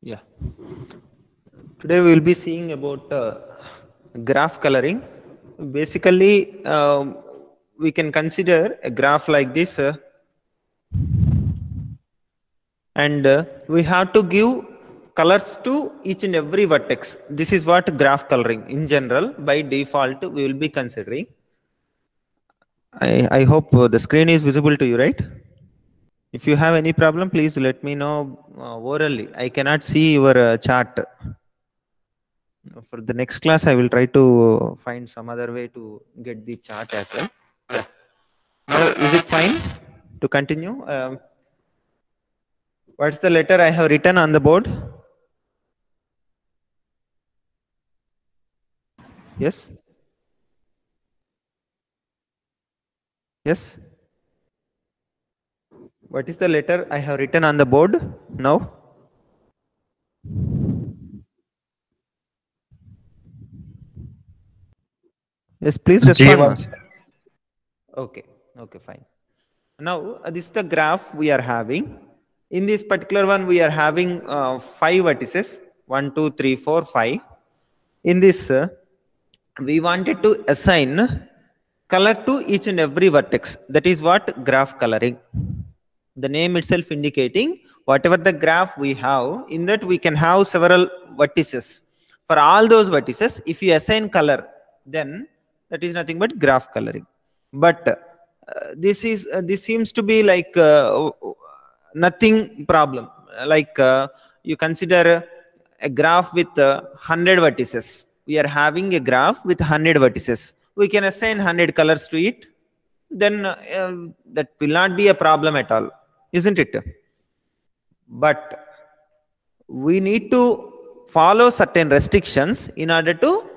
Yeah. Today we will be seeing about graph coloring. Basically, we can consider a graph like this, and we have to give colors to each and every vertex. This is what graph coloring in general by default we will be considering. I hope the screen is visible to you, right? If you have any problem, please let me know orally. I cannot see your chart. For the next class, I will try to find some other way to get the chart as well. Yeah. Now, is it fine to continue? What's the letter I have written on the board? Yes? Yes? What is the letter I have written on the board now? Yes, please respond. J1. Okay, okay, fine. Now, this is the graph we are having. In this particular one, we are having 5 vertices 1, 2, 3, 4, 5. In this, we wanted to assign color to each and every vertex. That is what graph coloring. The name itself indicating whatever the graph we have, in that we can have several vertices. For all those vertices, if you assign color, then that is nothing but graph coloring. But this seems to be like nothing problem. Like you consider a graph with 100 vertices. We are having a graph with 100 vertices. We can assign 100 colors to it. Then that will not be a problem at all, isn't it? But we need to follow certain restrictions in order to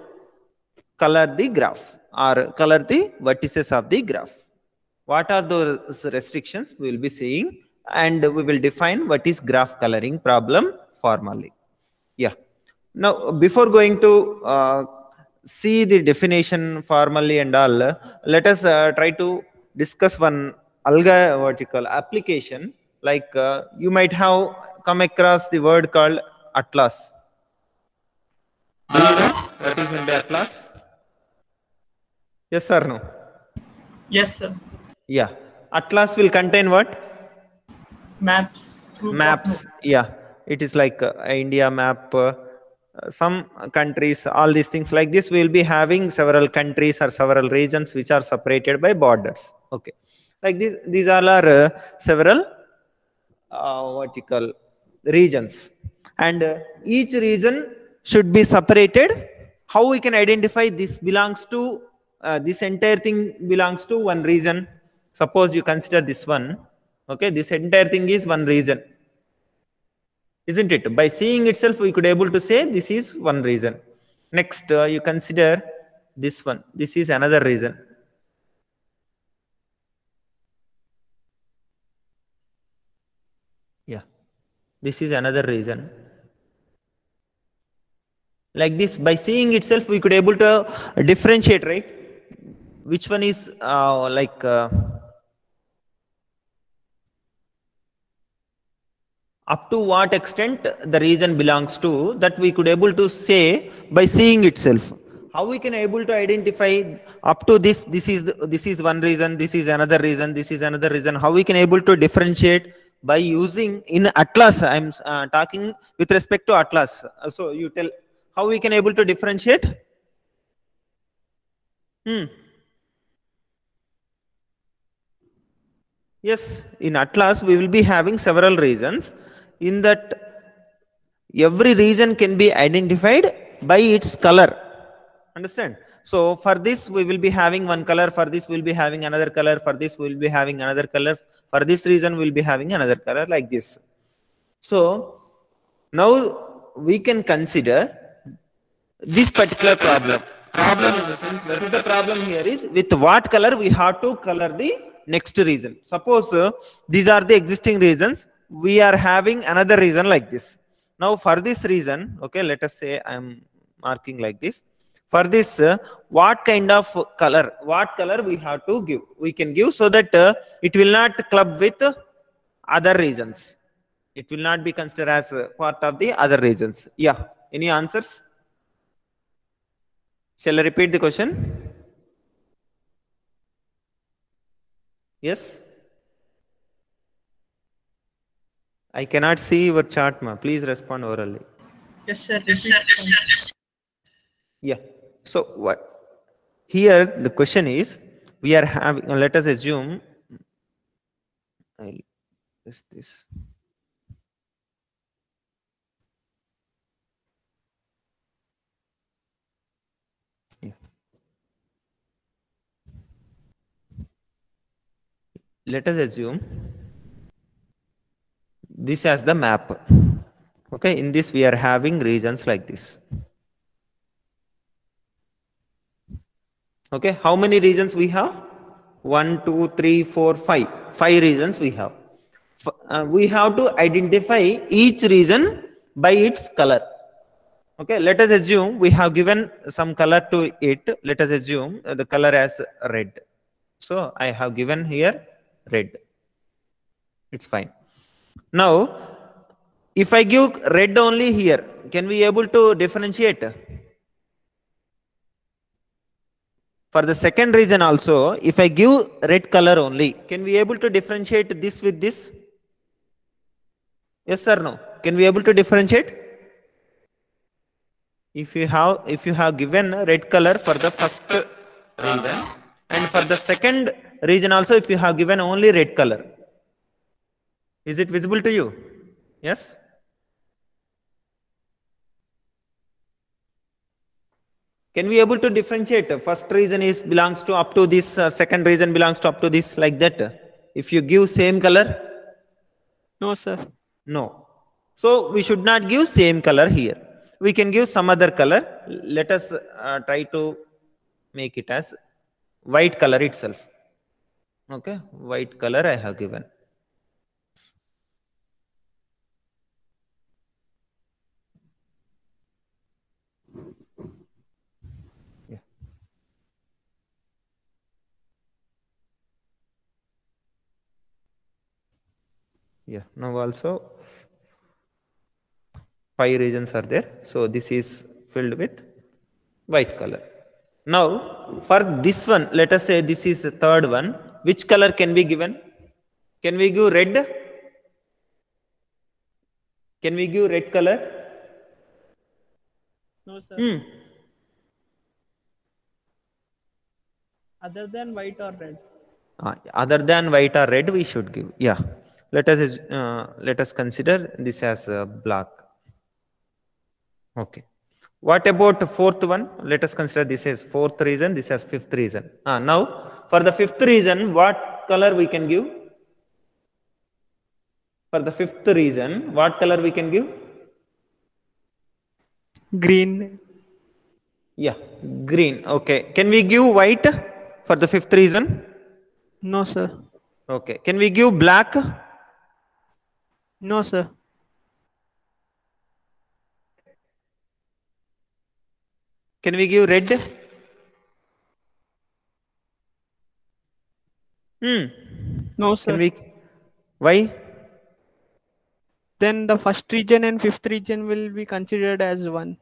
color the graph or color the vertices of the graph. What are those restrictions we will be seeing, and we will define what is graph coloring problem formally. Yeah. Now, before going to see the definition formally and all, let us try to discuss one vertical application. Like you might have come across the word called atlas. Do you know what is meant by atlas? Yes or no? Yes, sir. Yeah. Atlas will contain what? Maps. Maps. Yeah. It is like India map. Some countries, all these things like this, we will be having several countries or several regions which are separated by borders. Okay. Like this, these all are several vertical regions. And each region should be separated. How we can identify this belongs to, this entire thing belongs to one region. Suppose you consider this one. Okay, this entire thing is one region, isn't it? By seeing itself, we could able to say this is one region. Next, you consider this one. This is another region. Yeah, this is another region. Like this, by seeing itself, we could able to differentiate, right? Which one is up to what extent the region belongs to, that we could able to say by seeing itself. How we can able to identify up to this is one region, this is another region, this is another region. How we can able to differentiate? By using in atlas. I am talking with respect to atlas. So you tell how we can able to differentiate. Yes, in atlas we will be having several regions. In that, every region can be identified by its color. Understand? So for this we will be having one color, for this we will be having another color, for this we will be having another color, for this region we will be having another color, like this. So now we can consider this particular problem. Problem in the sense, what is the problem here is with what color we have to color the next region. Suppose these are the existing regions. We are having another region like this. Now for this region, okay, let us say I am marking like this. For this, what kind of color, what color we have to give? We can give so that it will not club with other regions. It will not be considered as a part of the other regions. Yeah. Any answers? Shall I repeat the question? Yes? I cannot see your chart, ma. Please respond orally. Yes, sir. Yeah. So what? Here the question is, we are having. Let us assume. I'll list this. Yeah. Let us assume this as the map. Okay. In this, we are having regions like this. Okay, how many regions we have? 1, 2, 3, 4, 5. 5 regions we have. We have to identify each region by its color. Okay, let us assume we have given some color to it. Let us assume the color as red. So I have given here red. It's fine. Now, if I give red only here, can we able to differentiate? For the second region also, if I give red color only, can we able to differentiate this with this? Yes or no? Can we able to differentiate? If you have given red color for the first region, and for the second region also, if you have given only red color, is it visible to you? Yes? Can we able to differentiate? First region is belongs to up to this, second region belongs to up to this, like that? If you give same color? No, sir. No. So we should not give same color here. We can give some other color. Let us try to make it as white color itself. Okay, white color I have given. Yeah. Yeah. Now also 5 regions are there. So this is filled with white color. Now for this one, let us say this is the third one. Which color can be given? Can we give red? Can we give red color? No, sir. Other than white or red? Other than white or red, we should give. Yeah. Let us consider this as black. Okay. What about the fourth one? Let us consider this as fourth reason, this as fifth reason. Now, for the fifth reason, what color we can give? For the fifth reason, what color we can give? Green. Yeah, green. Okay. Can we give white for the fifth reason? No, sir. Okay. Can we give black? No, sir. Can we give red? No, sir. Can we? Why? Then the first region and fifth region will be considered as one.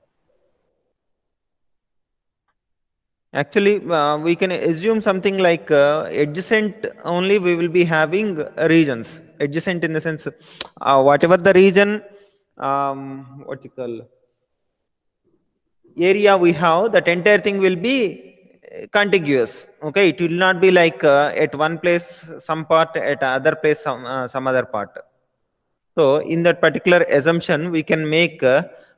Actually, we can assume something like adjacent only we will be having regions. Adjacent in the sense, whatever the region, what you call, area we have, that entire thing will be contiguous. Okay, it will not be like at one place some part, at other place some other part. So in that particular assumption, we can make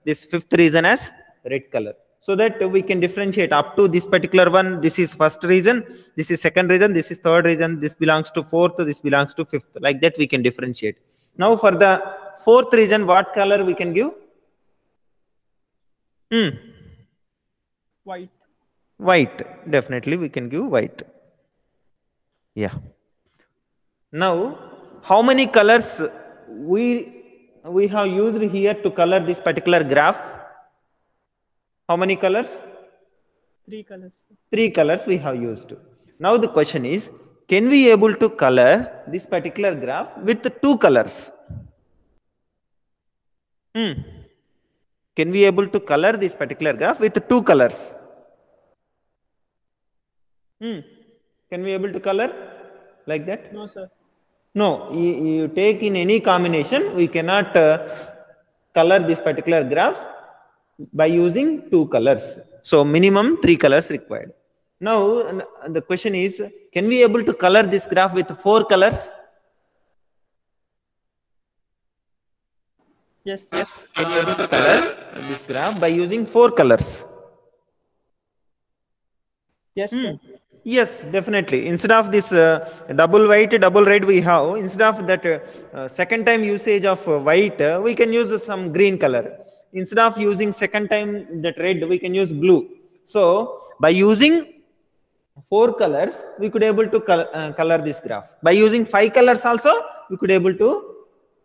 this fifth region as red color, so that we can differentiate up to this particular one. This is first region, this is second region, this is third region, this belongs to fourth, this belongs to fifth. Like that we can differentiate. Now for the fourth region, what color we can give? White. White. Definitely we can give white. Yeah. Now, how many colors we have used here to color this particular graph? How many colors? 3 colors. 3 colors we have used. Now the question is, can we able to color this particular graph with 2 colors? Can we able to color this particular graph with two colors? Can we able to color like that? No, sir. No, you take in any combination, we cannot color this particular graph by using two colors. So minimum 3 colors required. Now the question is, can we able to color this graph with 4 colors? Yes. Yes, can we able to color this graph by using 4 colors? Yes, sir. Yes, definitely. Instead of this double white, double red we have, instead of that second time usage of white, we can use some green color. Instead of using second time that red, we can use blue. So by using 4 colors, we could able to color this graph. By using 5 colors also, we could able to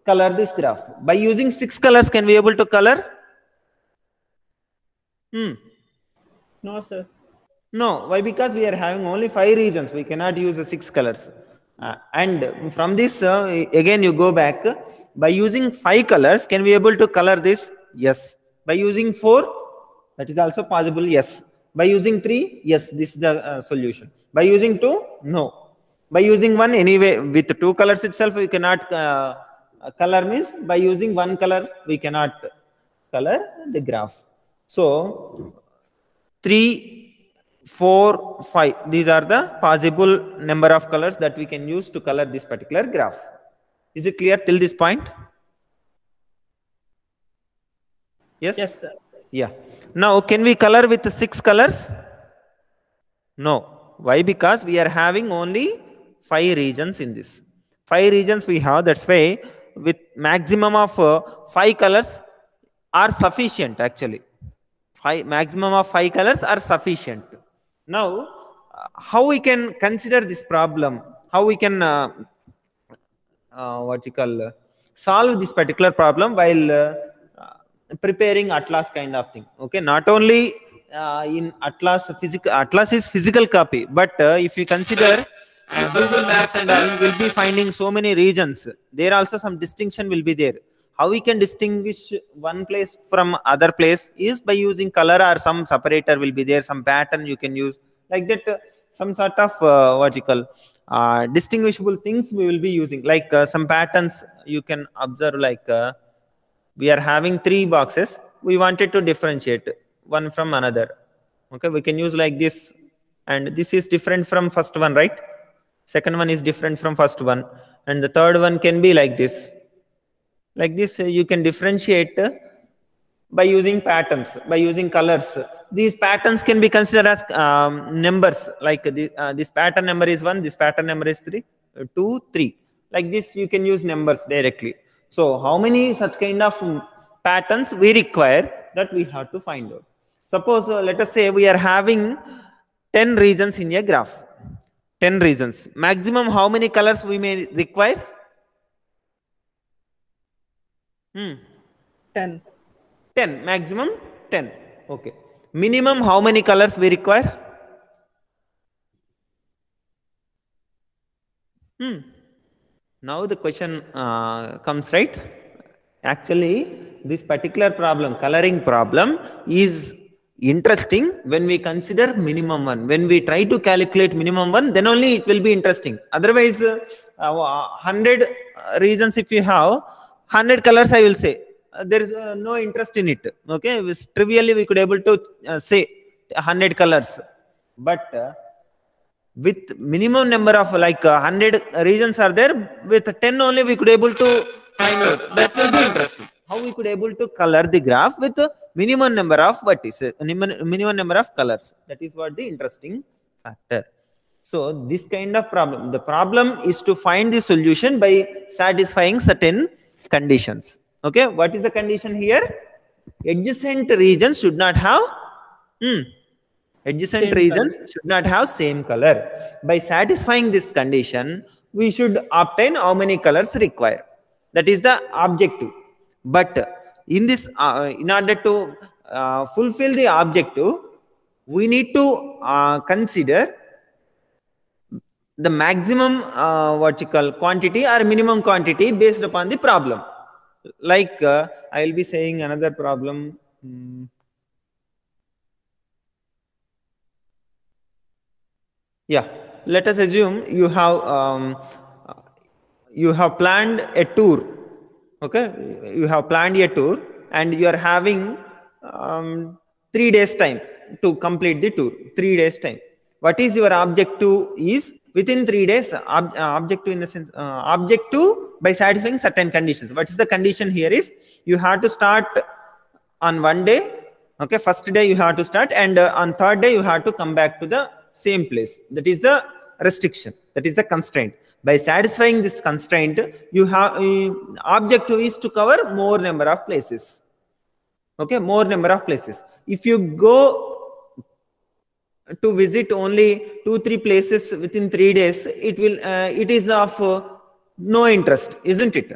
color this graph. By using 6 colors, can we able to color? No, sir. No, why? Because we are having only 5 regions. We cannot use the 6 colors. And from this, again you go back. By using 5 colors, can we able to color this? Yes. By using 4, that is also possible. Yes. By using 3, yes, this is the solution. By using 2, no. By using 1, anyway, with 2 colors itself, we cannot color, means by using 1 color, we cannot color the graph. So 3, 4, 5, these are the possible number of colors that we can use to color this particular graph. Is it clear till this point? Yes? Yes, sir. Yeah. Now, can we color with 6 colors? No. Why? Because we are having only 5 regions in this. 5 regions we have, that's why with maximum of 5 colors are sufficient actually. Maximum of 5 colors are sufficient. Now, how we can consider this problem? How we can solve this particular problem while preparing Atlas kind of thing? Okay, not only in Atlas, Atlas is physical copy, but if you consider Google Maps and all, you will be finding so many regions. There also some distinction will be there. How we can distinguish one place from other place is by using color, or some separator will be there, some pattern you can use, like that. Some sort of distinguishable things we will be using, like some patterns you can observe, like we are having 3 boxes, we wanted to differentiate one from another. Okay, we can use like this, and this is different from first one, right? Second one is different from first one, and the third one can be like this. Like this, you can differentiate by using patterns, by using colors. These patterns can be considered as numbers, like this pattern number is 1, this pattern number is 3, 2, 3. Like this, you can use numbers directly. So how many such kind of patterns we require, that we have to find out. Suppose, let us say we are having 10 regions in a graph. 10 regions. Maximum how many colors we may require? 10. 10. Maximum 10. Okay. Minimum how many colors we require? Now the question comes, right? Actually, this particular problem, coloring problem, is interesting when we consider minimum 1. When we try to calculate minimum 1, then only it will be interesting. Otherwise, 100 reasons if you have, 100 colors I will say. There is no interest in it. Okay, trivially we could able to say 100 colors. But with minimum number of like 100 regions are there, with 10 only we could able to find out. That will be interesting. How we could able to color the graph with the minimum number of vertices, minimum number of colors. That is what the interesting factor. So this kind of problem, the problem is to find the solution by satisfying certain conditions. Okay, what is the condition here? Adjacent regions should not have adjacent regions should not have same color. By satisfying this condition, we should obtain how many colors required. That is the objective. But in this, in order to fulfill the objective, we need to consider the maximum quantity or minimum quantity based upon the problem. Like I will be saying another problem. Yeah, let us assume you have planned a tour. Okay, you have planned a tour and you are having 3 days time to complete the tour. 3 days time. What is your objective is within 3 days, objective in the sense, objective by satisfying certain conditions. What is the condition here is you have to start on one day. Okay, first day you have to start, and on third day you have to come back to the same place. That is the restriction, that is the constraint. By satisfying this constraint, you have objective is to cover more number of places. Okay, more number of places. If you go to visit only 2-3 places within 3 days, it is of no interest, isn't it?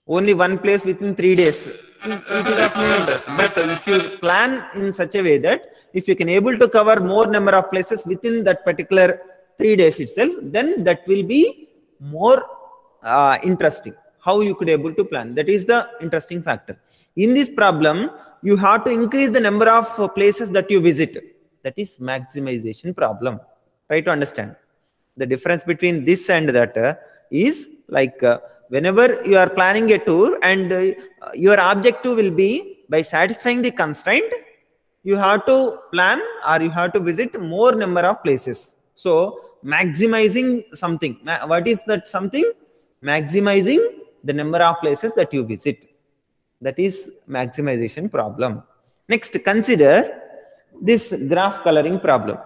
Only one place within 3 days, it is of no interest. But if you plan in such a way that if you can able to cover more number of places within that particular 3 days itself, then that will be more interesting. How you could able to plan, that is the interesting factor. In this problem, you have to increase the number of places that you visit. That is maximization problem. Try to understand the difference between this and that is like whenever you are planning a tour and your objective will be by satisfying the constraint, you have to plan or you have to visit more number of places. So maximizing something, what is that something? Maximizing the number of places that you visit. That is maximization problem. Next, consider this graph coloring problem.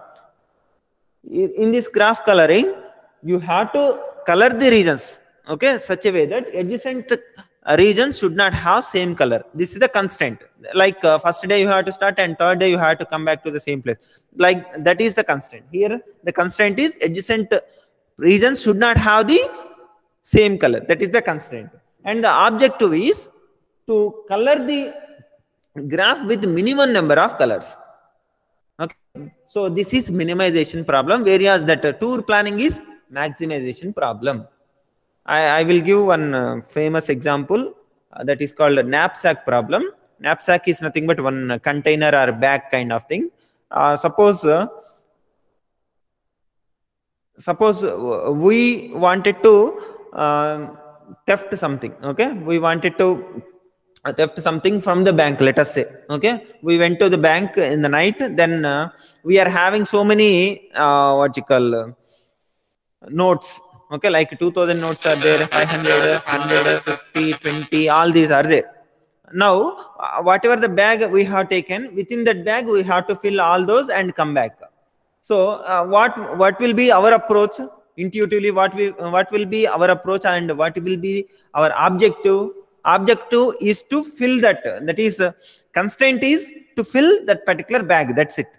In this graph coloring, you have to color the regions, okay, such a way that adjacent regions should not have same color. This is the constraint. Like first day you have to start and third day you have to come back to the same place. Like that is the constraint. Here the constraint is adjacent regions should not have the same color. That is the constraint. And the objective is to color the graph with minimum number of colors. Okay, so this is minimization problem, whereas that tour planning is maximization problem. I will give one famous example that is called knapsack problem. Knapsack is nothing but one container or bag kind of thing. Suppose we wanted to theft something. Okay, we wanted to theft something from the bank, let us say. Okay, we went to the bank in the night, then we are having so many what you call notes. Okay, like 2000 notes are there, 500, 100, 50, 20, all these are there. Now whatever the bag we have taken, within that bag we have to fill all those and come back. So what will be our approach? Intuitively, what will be our approach and what will be our objective? Objective is to fill that, that is constraint is to fill that particular bag. That's it.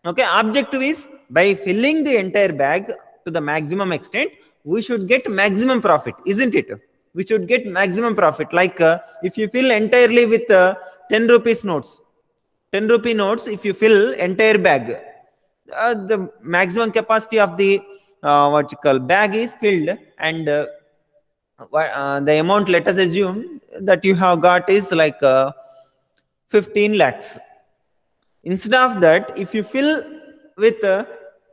Okay, objective is by filling the entire bag to the maximum extent, we should get maximum profit, isn't it? We should get maximum profit. Like if you fill entirely with 10 rupees notes, 10 rupee notes, if you fill entire bag, the maximum capacity of the what you call bag is filled, and the amount, let us assume that you have got is like 15 lakhs. Instead of that, if you fill with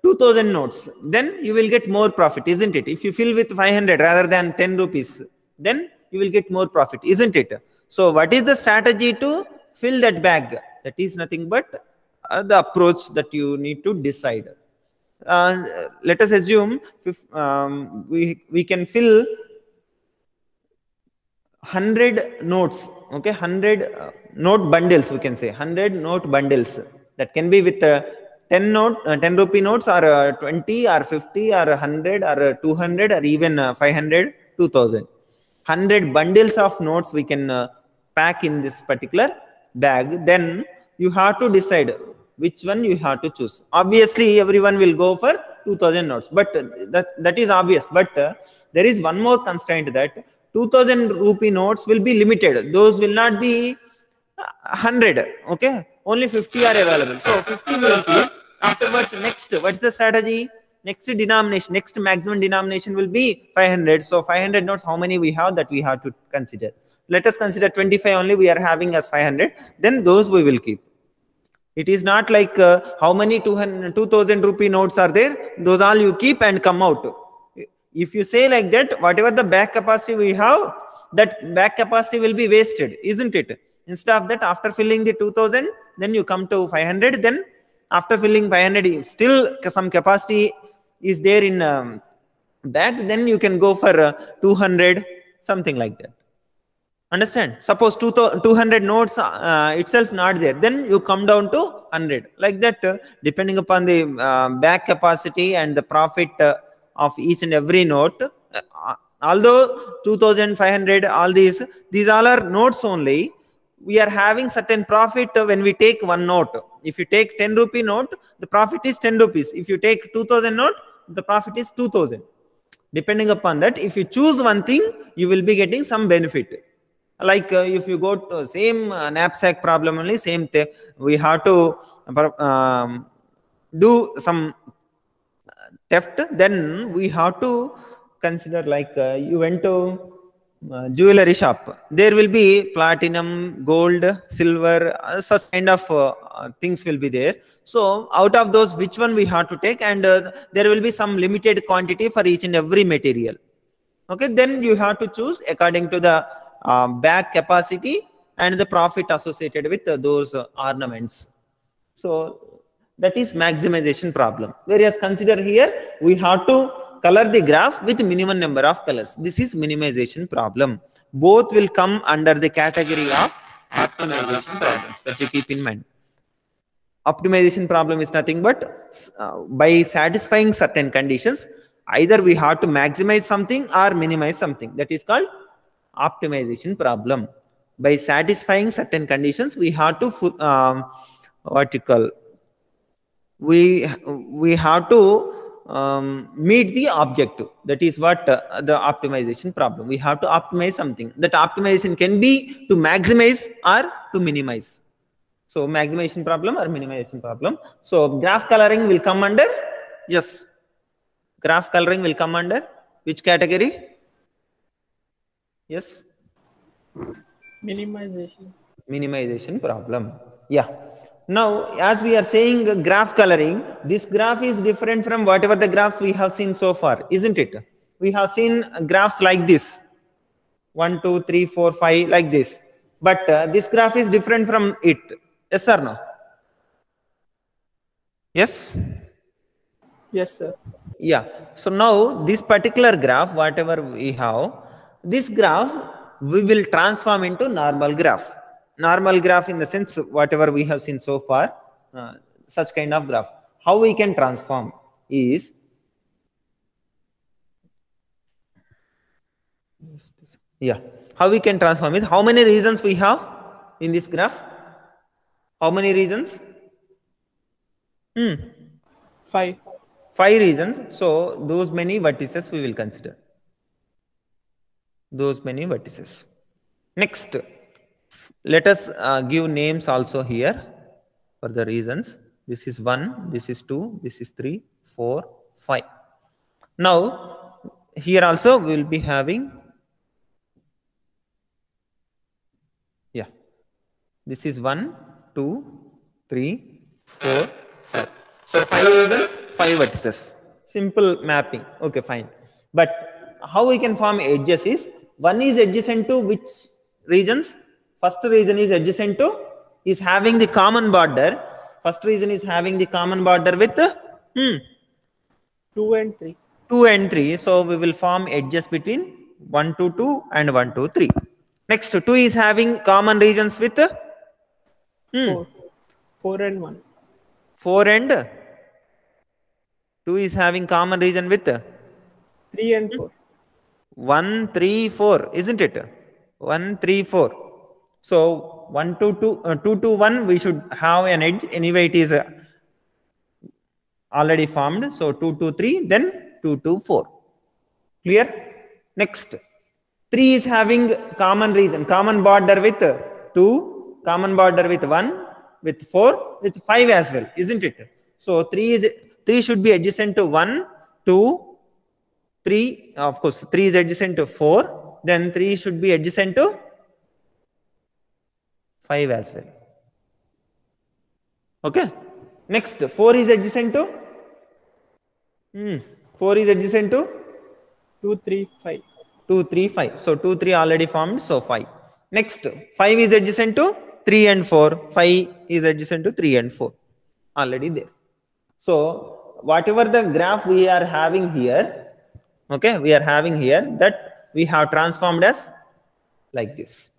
2000 notes, then you will get more profit, isn't it? If you fill with 500 rather than 10 rupees, then you will get more profit, isn't it? So what is the strategy to fill that bag? That is nothing but the approach that you need to decide. Let us assume we can fill 100 notes. Okay, 100 note bundles, we can say 100 note bundles. That can be with 10 rupee notes, or 20 or 50 or 100 or 200 or even 500, 2000. 100 bundles of notes we can pack in this particular bag. Then you have to decide which one you have to choose. Obviously everyone will go for 2000 notes, but that is obvious. But there is one more constraint, that 2000 rupee notes will be limited. Those will not be 100. Okay, only 50 are available. So 50 will be afterwards. Next, what's the strategy? Next denomination, next maximum denomination will be 500. So 500 notes, how many we have, that we have to consider. Let us consider 25 only we are having as 500. Then those we will keep. It is not like how many 2000 rupee notes are there. Those all you keep and come out. If you say like that, whatever the back capacity we have, that back capacity will be wasted, isn't it? Instead of that, after filling the 2000, then you come to 500. Then after filling 500, still some capacity is there in back, then you can go for 200, something like that. Understand? Suppose 200 notes itself not there, then you come down to 100. Like that, depending upon the back capacity and the profit of each and every note. Although 2500, all these all are notes only. We are having certain profit when we take one note. If you take 10 rupee note, the profit is 10 rupees. If you take 2000 note, the profit is 2000. Depending upon that, if you choose one thing, you will be getting some benefit. Like if you go to same knapsack problem only, same thing, we have to do some theft, then we have to consider like you went to jewelry shop. There will be platinum, gold, silver, such kind of things will be there. So out of those, which one we have to take, and there will be some limited quantity for each and every material. Okay, then you have to choose according to the back capacity and the profit associated with those ornaments. So that is maximization problem. Whereas consider here, we have to color the graph with minimum number of colors. This is minimization problem. Both will come under the category of optimization problems, that you keep in mind. Optimization problem is nothing but by satisfying certain conditions, either we have to maximize something or minimize something. That is called optimization problem. By satisfying certain conditions, we have to we have to meet the objective. That is what the optimization problem. We have to optimize something. That optimization can be to maximize or to minimize. So maximization problem or minimization problem. So graph coloring will come under, yes, graph coloring will come under which category? Yes, minimization problem. Yeah. Now as we are saying graph coloring, this graph is different from whatever the graphs we have seen so far, isn't it? We have seen graphs like this, 1 2 3 4 5, like this, but this graph is different from it. Yes or no? Yes? Yes, sir. Yeah. So now this particular graph, whatever we have, this graph we will transform into normal graph. Normal graph in the sense whatever we have seen so far, such kind of graph. How we can transform is, yeah, how we can transform is, how many regions we have in this graph? How many regions? 5. 5 regions. So those many vertices we will consider. Those many vertices. Next, let us give names also here for the reasons. This is 1, this is 2, this is 3, 4, 5. Now here also we will be having, yeah, this is 1, 2, 3, 4, 5. So 5 regions, 5 vertices. Simple mapping. Okay, fine. But how we can form edges is, one is adjacent to which regions? First region is adjacent to, is having the common border. First region is having the common border with 2 and 3. 2 and 3. So we will form edges between 1 to 2 and 1 to 3. Next, 2 is having common regions with 4 and 1. 4 and 2 is having common region with 3 and 4. 1, 3, 4, isn't it? 1, 3, 4. So 1 to 2, 2 to 1, we should have an edge. Anyway, it is already formed. So 2 to 3, then 2 to 4. Clear? Next, 3 is having common region, common border with 2, common border with 1, with 4, with 5 as well, isn't it? So 3 should be adjacent to 1, 2, 3. Of course, 3 is adjacent to 4. Then 3 should be adjacent to 5 as well. Okay. Next, 4 is adjacent to 4 is adjacent to 2, 3, 5. 2, 3, 5. So 2, 3 already formed, so 5. Next, 5 is adjacent to 3 and 4. 5 is adjacent to 3 and 4. Already there. So whatever the graph we are having here, okay, we are having here, that we have transformed as like this.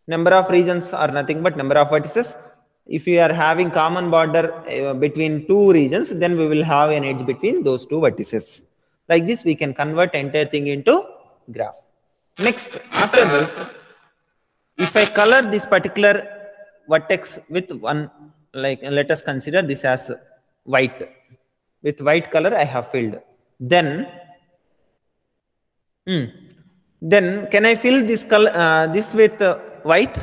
Number of regions are nothing but number of vertices. If we are having common border between two regions, then we will have an edge between those two vertices. Like this, we can convert entire thing into graph. Next, after this, if I color this particular vertex with one, like let us consider this as white. With white color, I have filled. Then can I fill this color, this with white?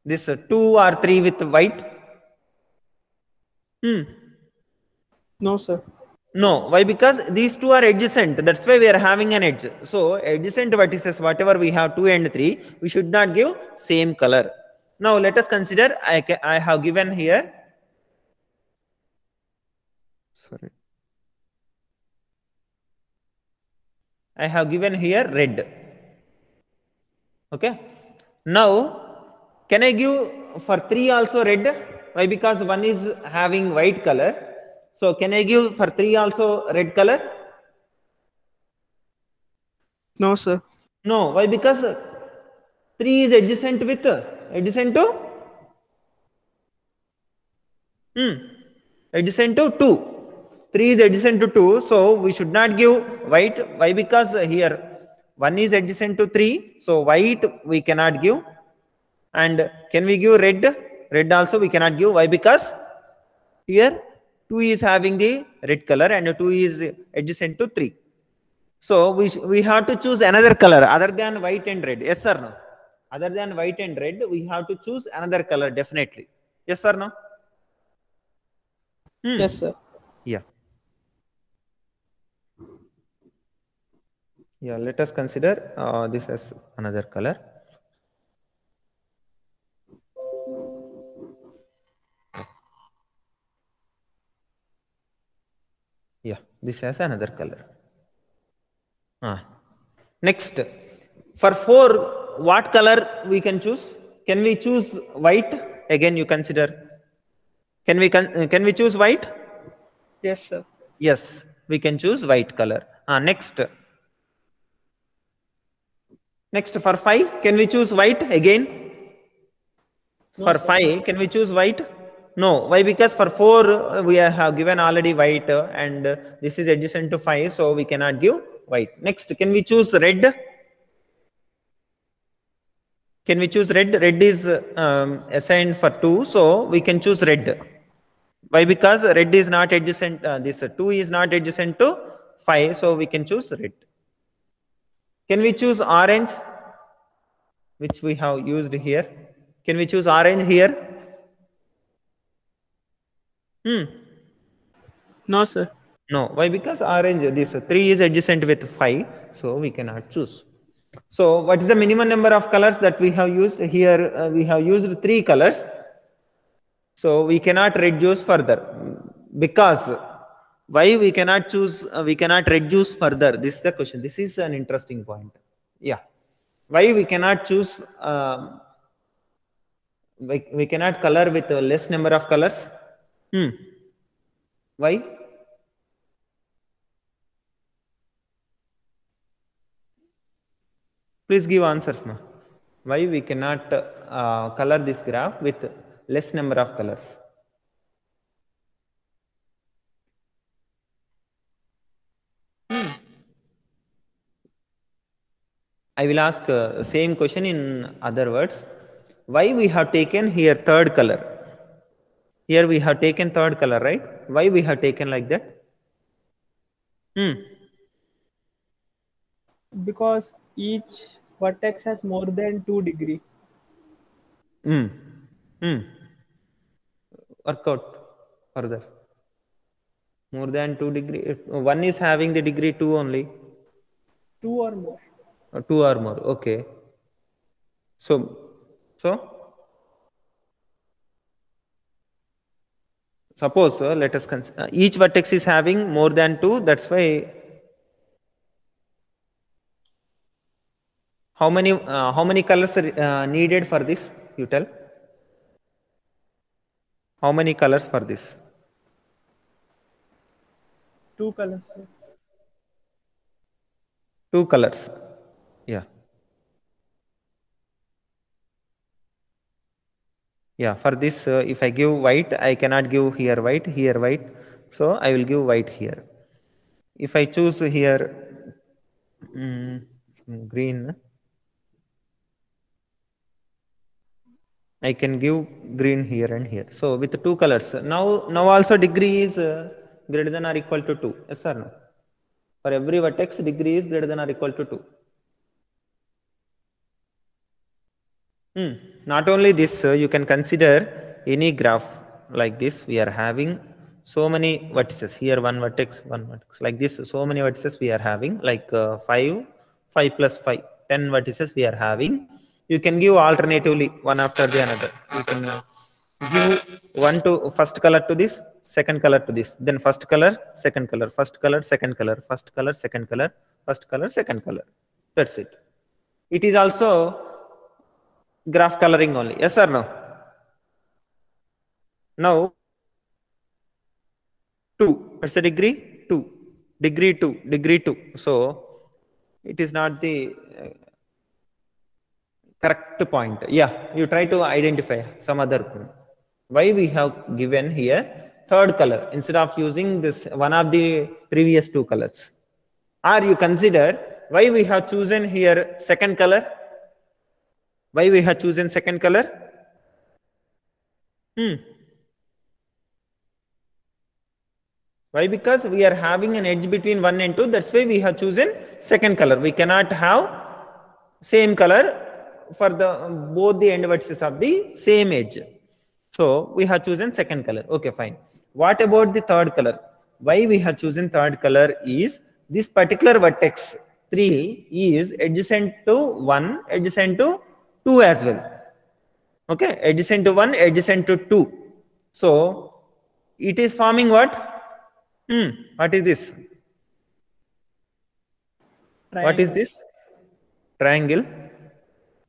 This 2 or 3 with white? No, sir. No. Why? Because these two are adjacent. That's why we are having an edge. So adjacent vertices, whatever we have 2 and 3, we should not give same color. Now let us consider. I have given here. Sorry. I have given here red. Okay. Now, can I give for 3 also red? Why? Because 1 is having white color. So can I give for 3 also red color? No, sir. No. Why? Because 3 is adjacent with adjacent to adjacent to 2. 3 is adjacent to 2. So we should not give white. Why? Because here 1 is adjacent to 3. So white we cannot give. And can we give red? Red also we cannot give. Why? Because here 2 is having the red color and 2 is adjacent to 3. So we have to choose another color other than white and red. Yes or no? Other than white and red, we have to choose another color definitely. Yes or no? Yes, sir. Yeah. Yeah, let us consider this as another color. Yeah, this has another color. Next, for 4, what color we can choose? Can we choose white? Again, you consider. Can we choose white? Yes, sir. Yes, we can choose white color. Next. Next, for 5, can we choose white again? No, For sir. 5, can we choose white? No. Why? Because for 4, we have given already white and this is adjacent to 5, so we cannot give white. Next, can we choose red? Can we choose red? Red is assigned for 2, so we can choose red. Why? Because red is not adjacent, this 2 is not adjacent to 5, so we can choose red. Can we choose orange, which we have used here? Can we choose orange here? No, sir. No. Why? Because orange, this 3 is adjacent with 5, so we cannot choose. So what is the minimum number of colors that we have used? Here we have used 3 colors. So we cannot reduce further. Because why we cannot choose, we cannot reduce further? This is the question. This is an interesting point. Yeah. Why we cannot choose, we cannot color with a less number of colors? Why? Please give answers, ma. Why we cannot color this graph with less number of colors? I will ask same question in other words. Why we have taken here third color? Here we have taken third color, right? Why we have taken like that? Because each vertex has more than 2 degree. Work out further. More than 2 degree. One is having the degree 2 only. 2 or more. 2 or more. Okay. So Suppose let us consider each vertex is having more than 2. That's why how many colors are needed for this? You tell. How many colors for this? 2 colors, sir. 2 colors. Yeah. Yeah, for this, if I give white, I cannot give here white. So I will give white here. If I choose here green, I can give green here and here. So with 2 colors. Now also degree is greater than or equal to 2. Yes or no? For every vertex, degree is greater than or equal to 2. Not only this, you can consider any graph like this. We are having so many vertices. Here one vertex. Like this, so many vertices we are having, like 5 plus 5, 10 vertices we are having. You can give alternatively one after the another. You can give first color to this, second color to this, then first color, second color, first color, second color, first color, second color, first color, second color. That's it. It is also graph coloring only. Yes or no? Now 2. What's the degree? 2. Degree 2. Degree 2. So it is not the correct point. Yeah, you try to identify some other point. Why we have given here third color instead of using this one of the previous 2 colors? Or you consider why we have chosen here second color? Why we have chosen second color? Why? Because we are having an edge between 1 and 2. That's why we have chosen second color. We cannot have same color for both the end vertices of the same edge. So we have chosen second color. Okay, fine. What about the third color? Why we have chosen third color is this particular vertex 3 is adjacent to 1, adjacent to 2 as well. Okay, adjacent to 1, adjacent to 2. So it is forming what? What is this? Triangle. What is this? Triangle.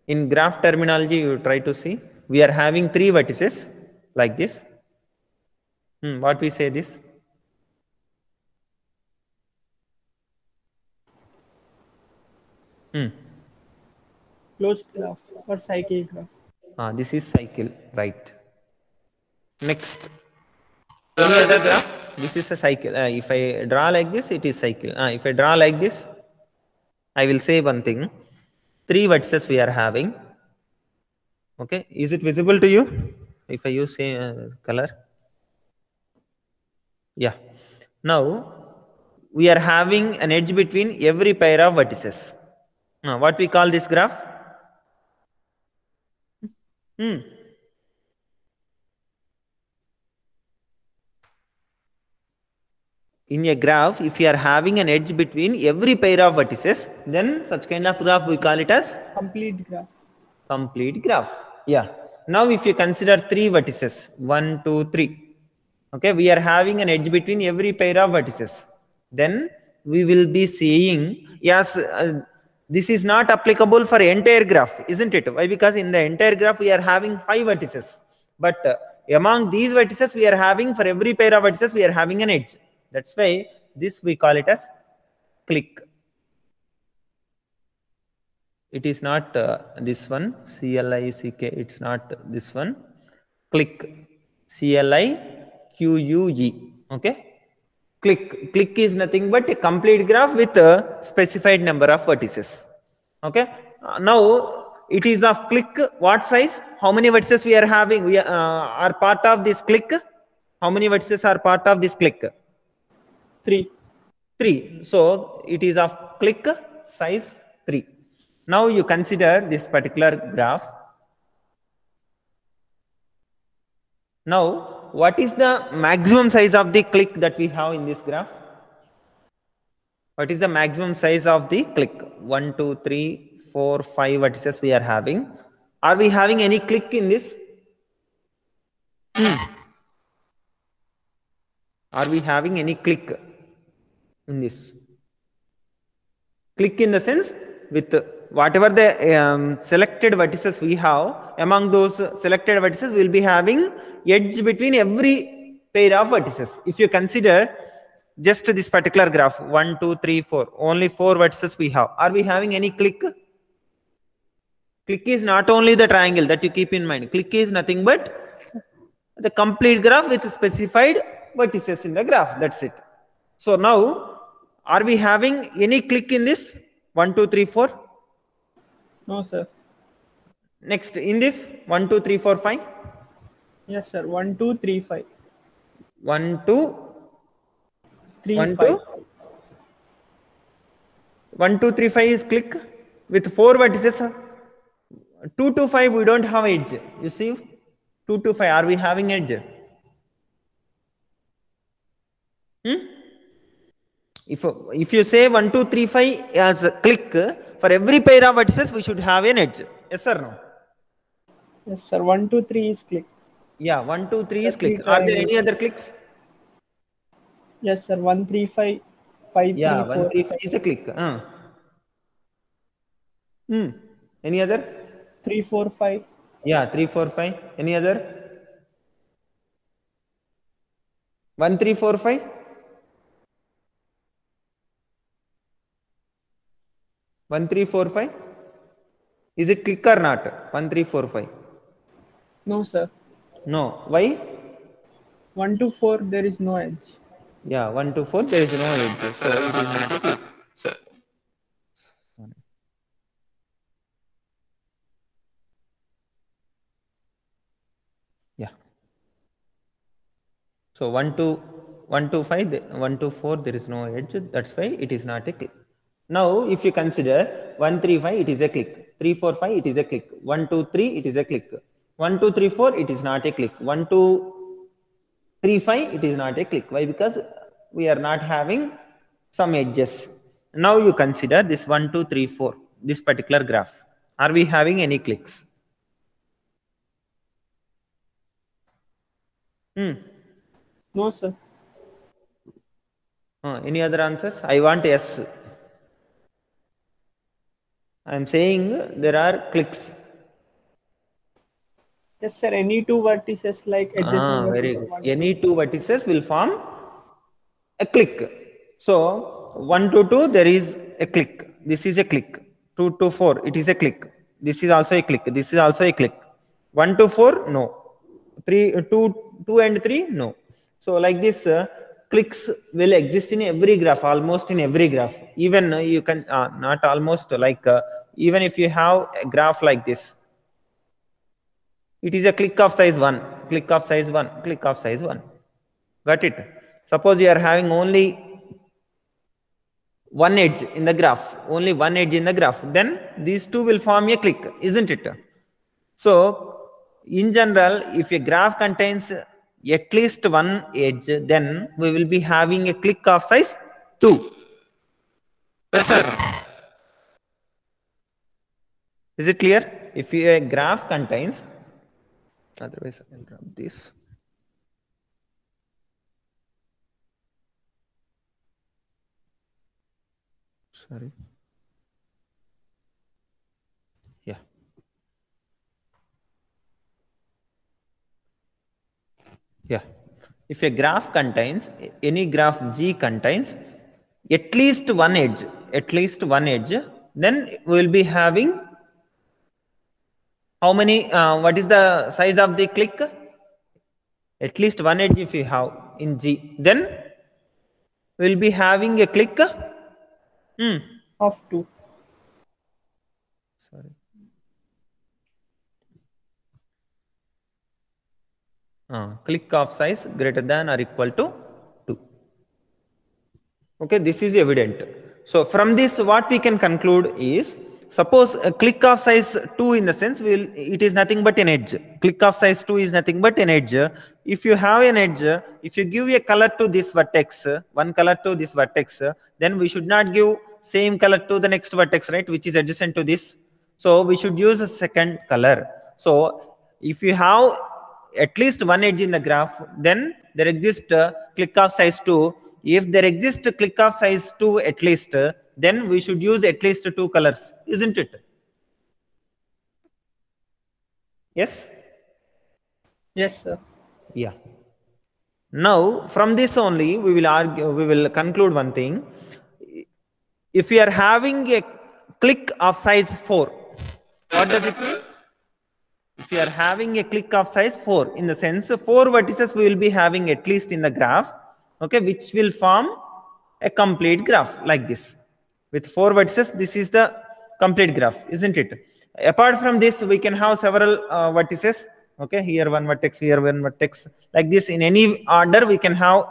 In graph terminology, you try to see. We are having 3 vertices like this. What we say this? Closed graph or cycle graph. This is cycle, right? Next. Any other graph? This is a cycle. If I draw like this, it is cycle. If I draw like this, I will say one thing. 3 vertices we are having. Okay, is it visible to you? If I use color. Yeah. Now we are having an edge between every pair of vertices. What we call this graph? In a graph, if you are having an edge between every pair of vertices, then such kind of graph we call it as complete graph. Complete graph. Yeah. Now if you consider 3 vertices, 1, 2, 3. Okay, we are having an edge between every pair of vertices. Then we will be saying, yes, this is not applicable for entire graph, isn't it? Why? Because in the entire graph we are having 5 vertices. But among these vertices we are having, for every pair of vertices we are having an edge. That's why this we call it as click. It is not this one, CLICK, it's not this one. Click, CLIQUE. Okay. Click is nothing but a complete graph with a specified number of vertices. Okay. Now it is of click. What size? How many vertices we are having? We are part of this click. How many vertices are part of this click? 3. 3. So it is of click size 3. Now you consider this particular graph. Now, what is the maximum size of the click that we have in this graph? What is the maximum size of the click? 1, 2, 3, 4, 5 vertices we are having. Are we having any click in this? Are we having any click in this? Click in the sense with whatever the selected vertices we have, among those selected vertices we will be having edge between every pair of vertices. If you consider just this particular graph, 1, 2, 3, 4, only 4 vertices we have. Are we having any click? Click is not only the triangle, that you keep in mind. Click is nothing but the complete graph with specified vertices in the graph. That's it. So now, are we having any click in this? 1, 2, 3, 4? No, sir. Next, in this 1, 2, 3, 4, 5? Yes, sir. 1, 2, 3, 5. 1, 2, 3, 1, 5. 2. 1, 2, 3, 5 is click with 4 vertices. 2 to 5 we don't have edge. You see, 2 to 5, are we having edge? If you say 1, 2, 3, 5 as a click, for every pair of vertices we should have an edge. Yes or no? Yes, sir. 1, 2, 3 is click. Yeah, 1, 2, 3 is Three click. Are there any triangles. other clicks? Yes, sir. 1, 3, 5. 5, Yeah, 3, 1, 4. 3, 5 is a click. Any other? 3, 4, 5. Yeah, 3, 4, 5. Any other? 1, 3, 4, 5? One, 3, 4, 5. Is it click or not? 1, 3, 4, 5. No, sir. No. Why? 1 to 4, there is no edge. Yeah, 1 to 4, there is no edge. So it is not a click. So, yeah. So 1 to 5, 1 to 4, there is no edge. That's why it is not a click. Now, if you consider 1, 3, 5, it is a click. 3, 4, 5, it is a click. 1, 2, 3, it is a click. 1, 2, 3, 4, it is not a click. 1, 2, 3, 5, it is not a click. Why? Because we are not having some edges. Now you consider this 1, 2, 3, 4, this particular graph. Are we having any clicks? No, sir. Any other answers? I want yes. I am saying there are clicks. Yes, sir. Any two vertices like adjacent Very vertices. good. One. Any two vertices will form a click. So 1 to 2, there is a click. This is a click. 2 to 4, it is a click. This is also a click. This is also a click. 1 to 4, no. 2 and 3, no. So like this, clicks will exist in every graph, almost in every graph. Even you can, not almost, like even if you have a graph like this, it is a click of size 1, click of size 1, click of size 1. Got it? Suppose you are having only one edge in the graph, only one edge in the graph, then these two will form a click, isn't it? So, in general, if a graph contains at least one edge, then we will be having a click of size 2. Yes, sir. Is it clear? If a graph contains, otherwise I will drop this. Sorry. Yeah. Yeah. If a graph contains, any graph G contains at least one edge, then we will be having how many, what is the size of the click? At least one edge if you have in G, then we will be having a click Of 2. Sorry. Click of size greater than or equal to 2. Okay, this is evident. So from this, what we can conclude is, suppose a click of size 2 in the sense, it is nothing but an edge. Click of size 2 is nothing but an edge. If you have an edge, if you give a color to this vertex, one color to this vertex, then we should not give same color to the next vertex, right, which is adjacent to this. So we should use a second color. So if you have at least one edge in the graph, then there exists click of size 2. If there exists click of size 2 at least, then we should use at least 2 colors, isn't it? Yes? Yes, sir. Yeah. Now, from this only, we will conclude one thing. If we are having a click of size 4, what does it mean? If you are having a click of size 4, in the sense 4 vertices we will be having at least in the graph, okay, which will form a complete graph like this. With 4 vertices, this is the complete graph, isn't it? Apart from this, we can have several vertices, okay, here one vertex, here one vertex, like this. In any order, we can have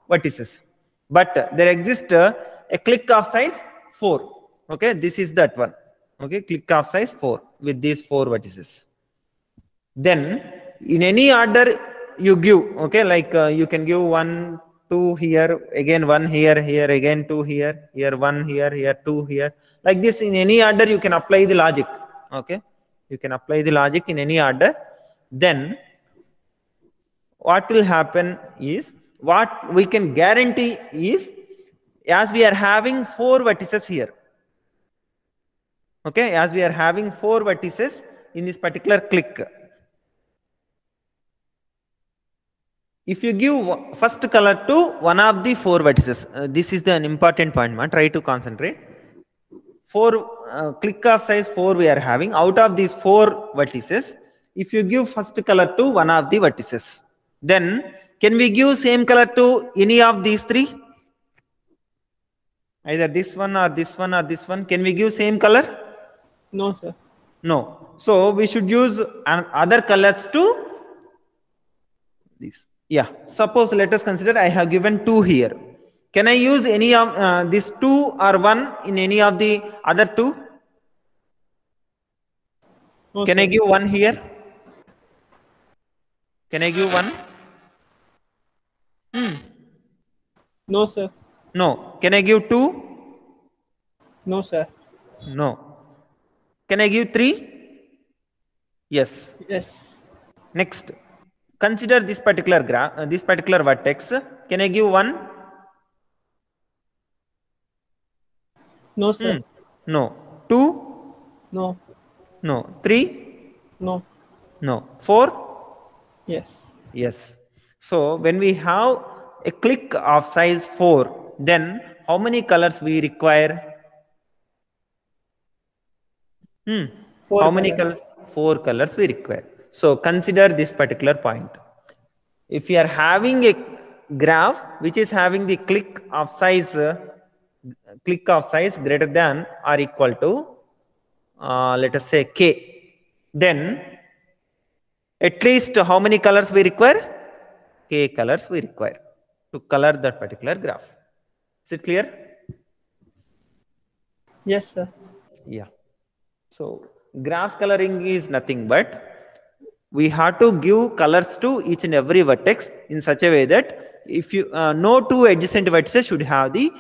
vertices. But there exists a click of size 4, okay, this is that one, okay, click of size 4 with these 4 vertices. Then in any order you give, okay, like you can give 1, 2 here, again 1 here, here again 2 here, here 1 here, here 2 here, like this. In any order you can apply the logic, okay, you can apply the logic in any order. Then what will happen is, what we can guarantee is, as we are having 4 vertices here, okay, as we are having 4 vertices in this particular click, if you give first color to one of the 4 vertices, this is an important point, man. Try to concentrate. 4 click of size 4 we are having. Out of these 4 vertices, if you give first color to one of the vertices, then can we give same color to any of these 3? Either this one or this one or this one. Can we give same color? No, sir. No. So we should use other colors to this. Yeah, suppose let us consider I have given 2 here. Can I use any of these 2 or 1 in any of the other 2? No, Can sir. I give 1 here? Can I give 1? No, sir. No. Can I give 2? No, sir. No. Can I give 3? Yes. Yes. Next, consider this particular graph, this particular vertex. Can I give 1? No, sir. No. 2? No. No. 3? No. No. 4? Yes. Yes. So when we have a click of size 4, then how many colors we require? 4 How many colors. colors? 4 colors we require. So consider this particular point. If you are having a graph which is having the click of size greater than or equal to let us say k, then at least how many colors we require? K colors we require to color that particular graph. Is it clear? Yes, sir. Yeah. So graph coloring is nothing but we have to give colors to each and every vertex in such a way that if you no 2 adjacent vertices should have the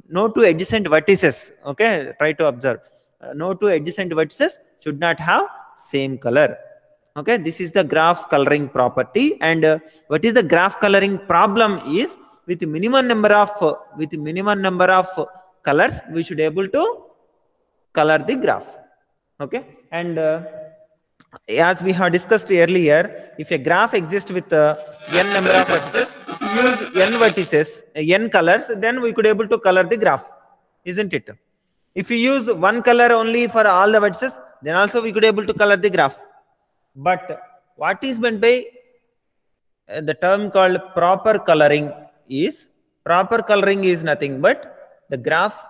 no 2 adjacent vertices. Okay, try to observe. No 2 adjacent vertices should not have same color. Okay, this is the graph coloring property. And what is the graph coloring problem is, with minimum number of colors we should able to color the graph. Okay, and as we have discussed earlier, if a graph exists with n number of vertices, if you use n vertices, n colors, then we could able to color the graph, isn't it? If you use one color only for all the vertices, then also we could able to color the graph. But what is meant by the term called proper coloring is nothing but the graph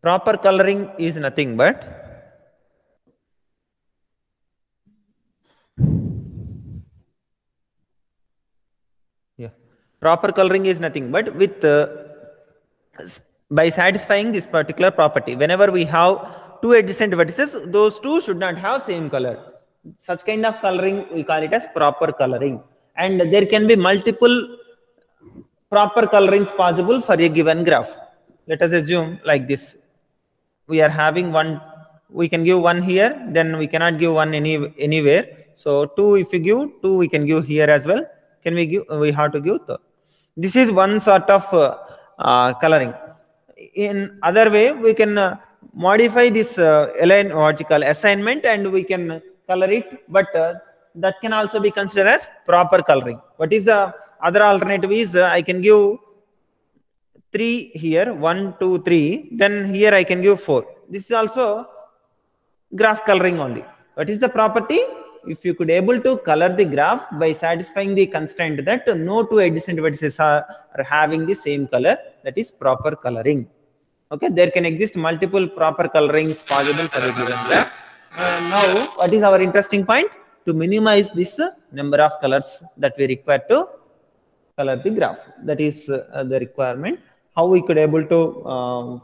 proper coloring is nothing but with by satisfying this particular property. Whenever we have 2 adjacent vertices, those 2 should not have same color. Such kind of coloring we call it as proper coloring. And there can be multiple proper colorings possible for a given graph. Let us assume like this. We are having one, we can give one here, then we cannot give one anywhere. So 2, if you give 2, we can give here as well. Can we give? We have to give 2. This is one sort of coloring. In other way, we can modify this assignment, and we can color it, but that can also be considered as proper coloring. What is the other alternative is I can give 3 here, 1, 2, 3, then here I can give 4. This is also graph coloring only. What is the property? If you could able to color the graph by satisfying the constraint that no two adjacent vertices are having the same color, that is proper coloring. Okay, there can exist multiple proper colorings possible for a given graph. Now, what is our interesting point? To minimize this number of colors that we require to color the graph. That is the requirement. How we could able to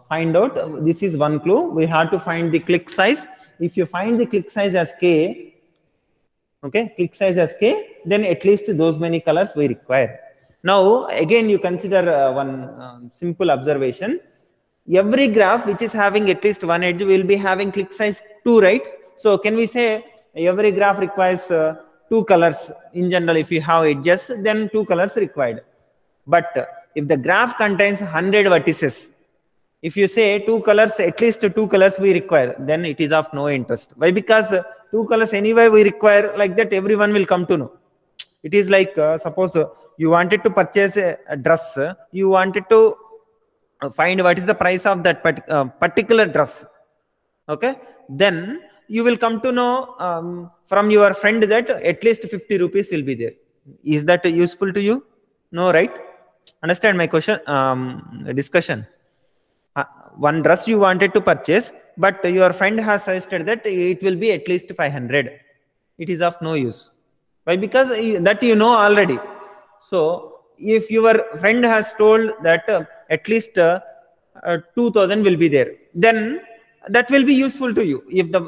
find out? This is one clue. We have to find the click size. If you find the click size as k, okay, click size as k, then at least those many colors we require. Now, again, you consider one simple observation. Every graph which is having at least one edge will be having click size 2, right? So can we say every graph requires 2 colors in general? If you have edges, then 2 colors required. But if the graph contains 100 vertices, if you say 2 colors, at least 2 colors we require, then it is of no interest. Why? Because 2 colors anyway we require, like that everyone will come to know. It is like suppose you wanted to purchase a dress, you wanted to find what is the price of that particular dress. Okay, then you will come to know from your friend that at least 50 rupees will be there. Is that useful to you? No, right? Understand my question? Discussion. One dress you wanted to purchase, but your friend has suggested that it will be at least 500. It is of no use. Why? Because that you know already. So if your friend has told that at least 2000 will be there, then that will be useful to you. If the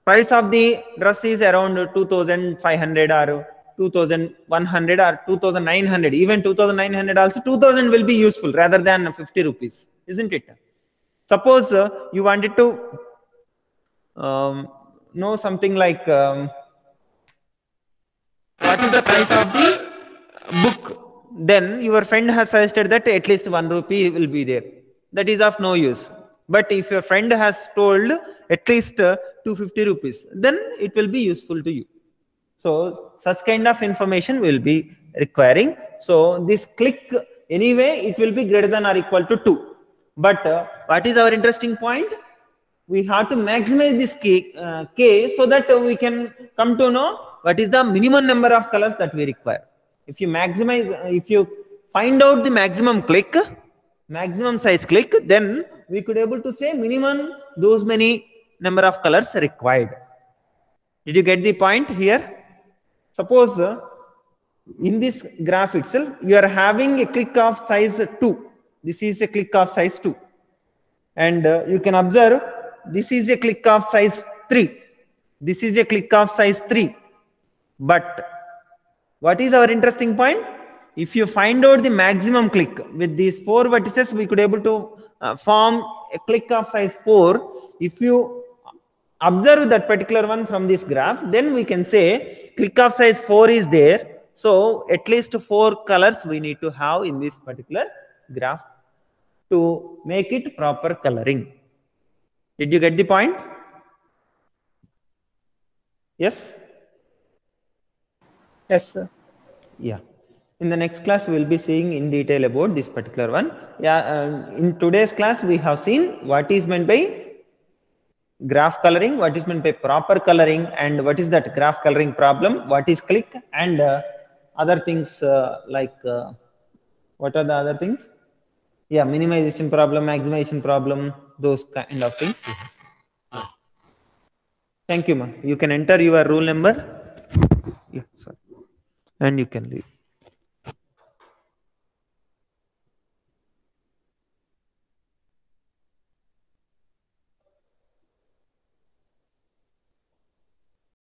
price of the dress is around 2500 or 2100 or 2900, even 2900 also, 2000 will be useful rather than 50 rupees, isn't it? Suppose you wanted to know something like what is the price of the book, then your friend has suggested that at least 1 rupee will be there. That is of no use. But if your friend has told at least 250 rupees, then it will be useful to you. So such kind of information will be requiring. So this click, anyway, it will be greater than or equal to 2. But what is our interesting point? We have to maximize this k so that we can come to know what is the minimum number of colors that we require. If you maximize, if you find out the maximum click, maximum size click, then we could able to say minimum those many number of colors required. Did you get the point here? Suppose in this graph itself, you are having a click of size 2. This is a click of size 2. And you can observe this is a click of size 3. This is a click of size 3. But what is our interesting point? If you find out the maximum click with these 4 vertices, we could able to form a click of size 4. If you observe that particular one from this graph, then we can say click of size 4 is there. So at least 4 colors we need to have in this particular graph to make it proper coloring. Did you get the point? Yes? Yes, sir. Yeah. In the next class, we will be seeing in detail about this particular one. Yeah. In today's class, we have seen what is meant by graph coloring, what is meant by proper coloring, and what is that graph coloring problem, what is click, and other things like what are the other things? Yeah, minimization problem, maximization problem, those kind of things. Thank you, ma. You can enter your rule number. Yeah, sorry. And you can leave.